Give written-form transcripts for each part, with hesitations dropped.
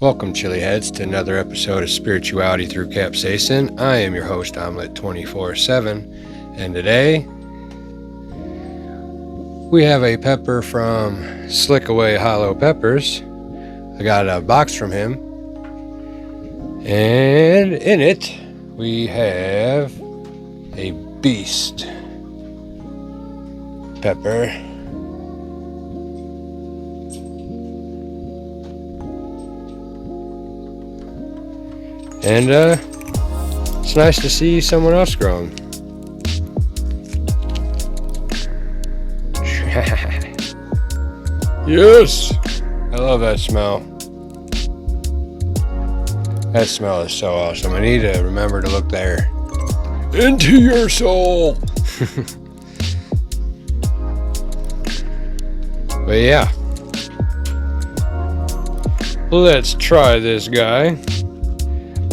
Welcome, chili heads, to another episode of Spirituality Through Capsaicin. I am your host, Omelet 24/7, and today we have a pepper from Slickaway Hollow Peppers. I got a box from him, and in it we have a beast pepper. And it's nice to see someone else growing. Yes! I love that smell. That smell is so awesome. I need to remember to look there. Into your soul! But yeah. Let's try this guy.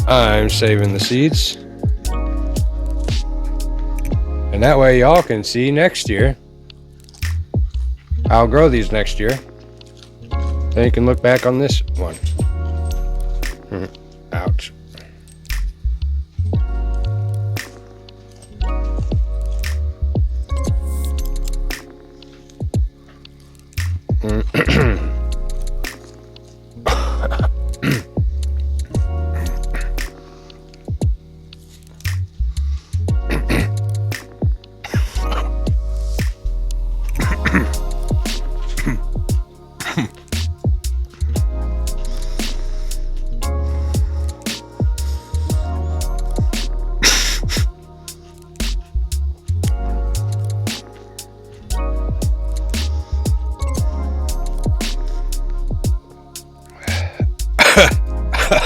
I'm saving the seeds, and that way y'all can see next year. I'll grow these next year. Then you can look back on this one. Ouch.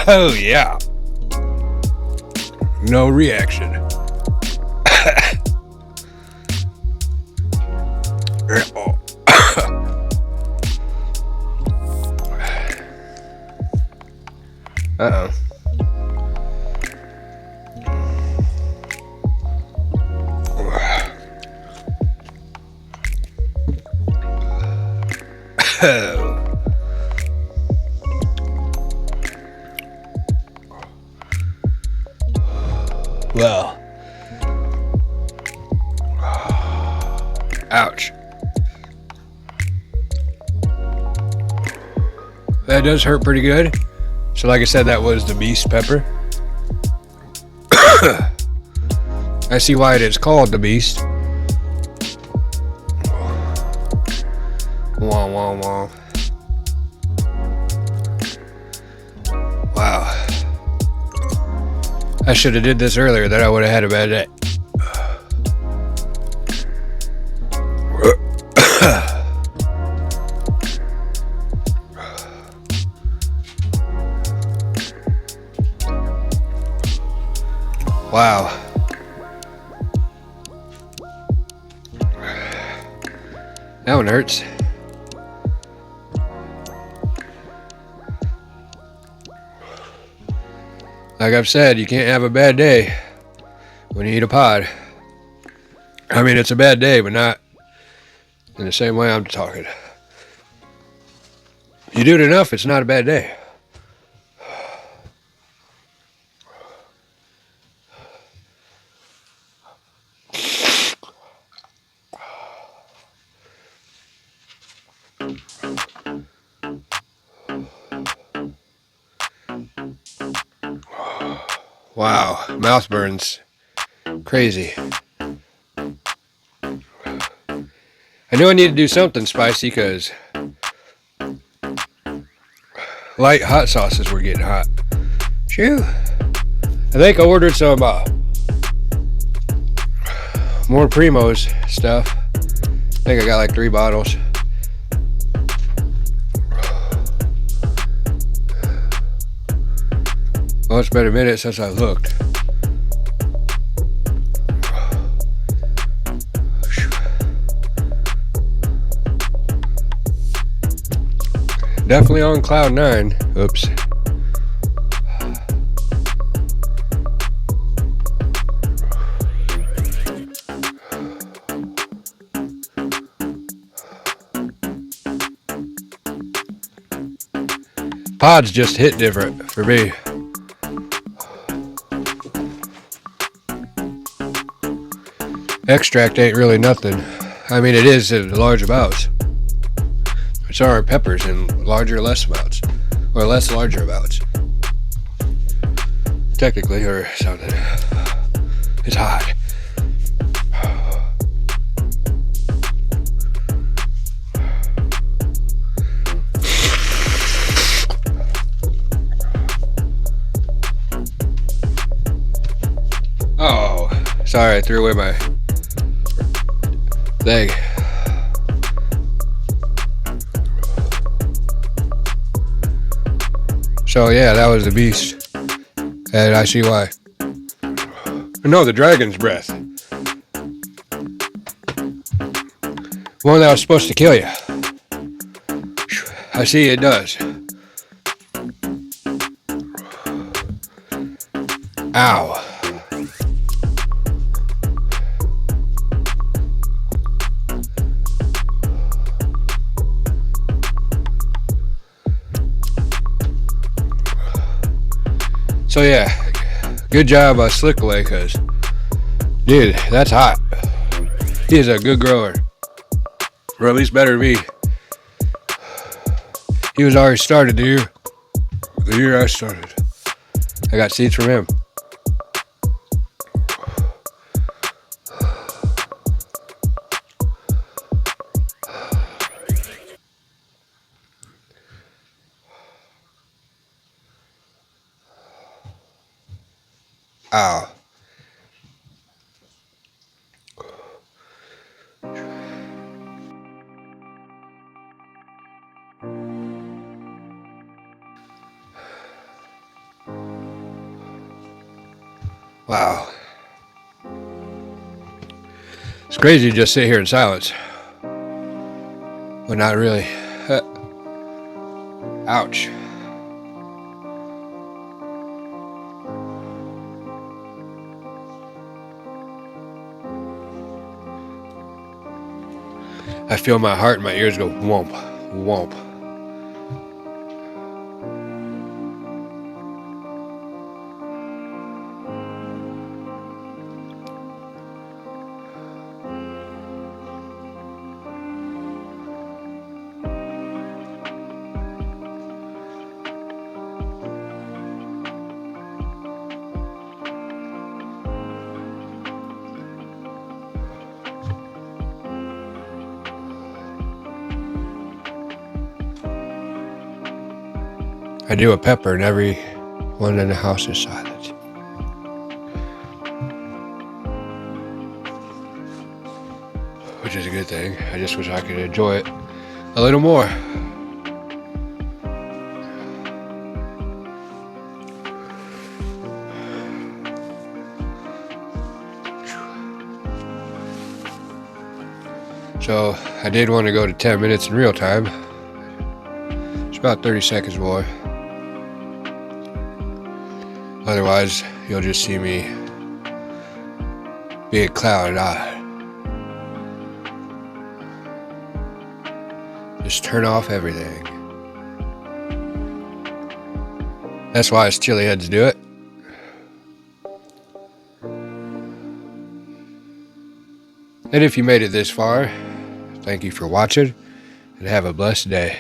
Oh yeah. No reaction. Uh-oh. Oh. Well, ouch. That does hurt pretty good. So like I said, that was the beast pepper. I see why it is called the beast. Wah, wah, wah. Wow. I should have did this earlier, then I would have had a bad day. Wow. That one hurts. Like I've said, you can't have a bad day when you eat a pod. I mean, it's a bad day, but not in the same way I'm talking. You do it enough, it's not a bad day. Wow, mouth burns. Crazy. I knew I needed to do something spicy because light hot sauces were getting hot. Phew. I think I ordered some more Primo's stuff. I think I got like 3 bottles. Well, it's been a minute since I looked. Definitely on cloud 9. Oops. pods just hit different for me. Extract ain't really nothing. I mean, it is in large amounts. So are peppers in larger or less amounts, or less larger amounts. Technically, or something. It's hot. Oh, sorry, I threw away my thing. So yeah, that was the beast, and I see why. No, the dragon's breath. One that was supposed to kill you. I see it does. Ow. So yeah, good job by Slickaway, cause dude, that's hot. He is a good grower, or at least better than me. He was already started the year I started. I got seeds from him. Ow. Wow. It's crazy to just sit here in silence. But not really. Ouch. I feel my heart and my ears go whomp, whomp. I do a pepper and everyone in the house is silent. Which is a good thing. I just wish I could enjoy it a little more. So I did want to go to 10 minutes in real time. It's about 30 seconds more. Otherwise, you'll just see me being clouded-eyed. Just turn off everything. That's why us chili heads do it. And if you made it this far, thank you for watching, and have a blessed day.